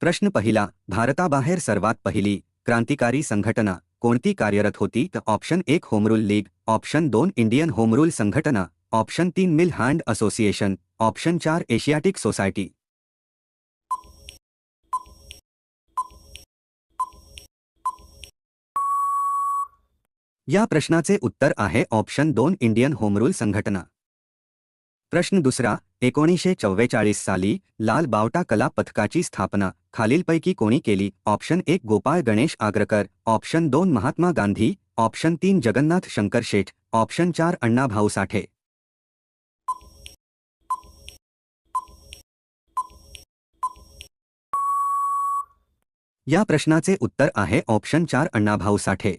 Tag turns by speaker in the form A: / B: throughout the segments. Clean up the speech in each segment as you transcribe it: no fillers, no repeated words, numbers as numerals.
A: प्रश्न पहिला, भारताबाहेर सर्वात पहिली क्रांतिकारी संघटना कोणती कार्यरत होती? तर option 1 home rule league, option 2 Indian home rule संघटना, option 3 mill hand association, option 4 Asiatic society. या प्रश्नाचे उत्तर आहे ऑप्शन 2 इंडियन होमरूल संघटना. प्रश्न दुसरा, 1944 साली लाल बावटा कला पथकाची स्थापना खालीलपैकी कोणी केली? Option 1 Gopal Ganesh Agarkar, option 2 Mahatma Gandhi, option 3 Jagannath Shankar Sheth, option 4 Annabhau Sathe. या प्रश्नाचे उत्तर आहे ऑप्शन 4 अण्णाभाऊ साठे.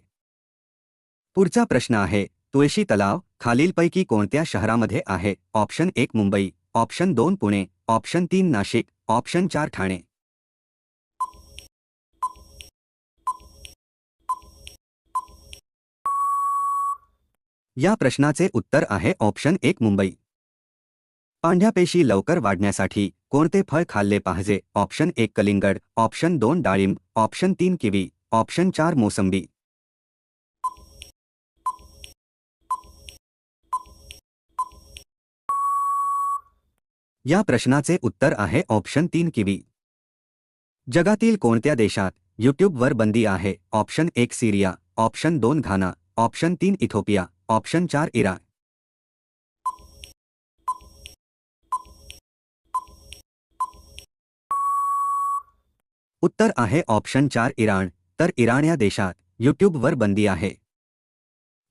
A: पुढचा प्रश्न आहे, तुळशी तलाव खालीलपैकी कोणत्या शहरामध्ये आहे? Option 1 Mumbai, option 2 Pune, option 3 Nashik, option 4 Thane. या प्रश्नाचे उत्तर आहे ऑप्शन 1 मुंबई. पांढऱ्या पेशी लवकर वाढण्यासाठी कोणते फळ खाल्ले पाहिजे? ऑप्शन 1 कलिंगड, ऑप्शन 2 डाळिंब, ऑप्शन 3 किवी, ऑप्शन 4 मोसंबी. या प्रश्नाचे उत्तर आहे ऑप्शन 3 किवी. जगातील कोणत्या देशात यूट्यूबवर बंदी आहे? ऑप्शन 1 सिरिया, ऑप्शन 2 घाना, ऑप्शन 3 इथिओपिया, ऑप्शन 4 इराण. उत्तर आहे ऑप्शन 4 इराण. तर इराण या देशात यूट्यूबवर बंदी आहे.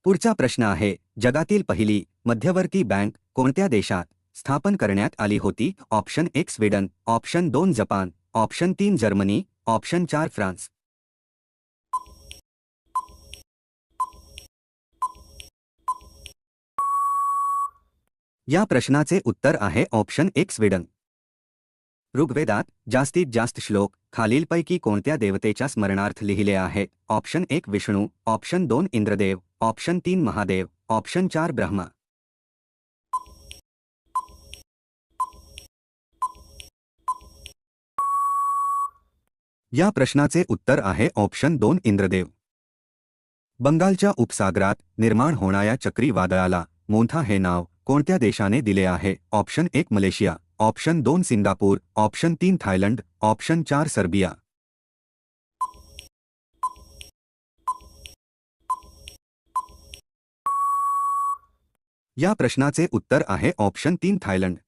A: पुढचा प्रश्न आहे, जगातील पहिली मध्यवर्ती बँक कोणत्या देशात स्थापन करण्यात आली होती? Option 1 Sweden, option 2 Japan, option 3 Germany, option 4 France. या प्रश्नाचे उत्तर आहे ऑप्शन 1 स्वीडन. ऋग्वेदात जास्तीत जास्त श्लोक खालीलपैकी कोणत्या देवतेच्या स्मरणार्थ लिहिले आहे? Option 1 Vishnu, option 2 Indradev, option 3 Mahadev, option 4 Brahma. या प्रश्नाचे उत्तर आहे ऑप्शन 2 इंद्रदेव. बंगालच्या उपसागरात निर्माण होणाऱ्या चक्रीवादळाला मोंथा हे नाव कोणत्या देशाने दिले आहे? Option 1 Malaysia, option 2 Singapore, option 3 Thailand, option 4 Serbia. या प्रश्नाचे उत्तर आहे ऑप्शन 3 थायलंड.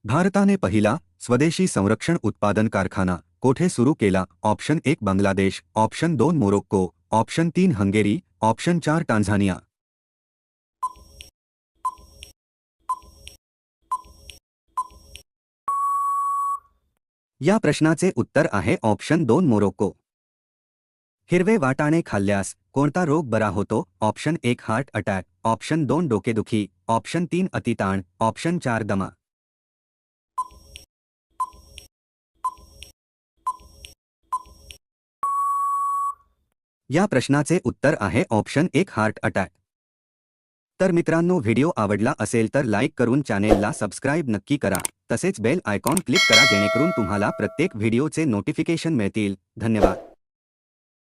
A: भारताने पहिला स्वदेशी संरक्षण उत्पादन कारखाना कोठे सुरू केला? Option 1 Bangladesh, option 2 Morocco, option 3 Hungary, option 4 Tanzania. या प्रश्नाचे उत्तर आहे ऑप्शन 2 मोरोक्को. हिरवे वाटाणे खाल्ल्यास कोणता रोग बरा होतो? ऑप्शन 1 हार्ट अटॅक, ऑप्शन 2 डोकेदुखी, ऑप्शन 3 अतिताण, ऑप्शन 4 दमा. या प्रश्नाचे उत्तर आहे ऑप्शन 1 हार्ट अटॅक. तर मित्रांनो, व्हिडिओ आवडला असेल तर लाईक करून चॅनेलला सबस्क्राईब नक्की करा. तसेच बेल आयकॉन क्लिक करा जेणेकरून तुम्हाला प्रत्येक व्हिडिओचे नोटिफिकेशन मिळतील. धन्यवाद.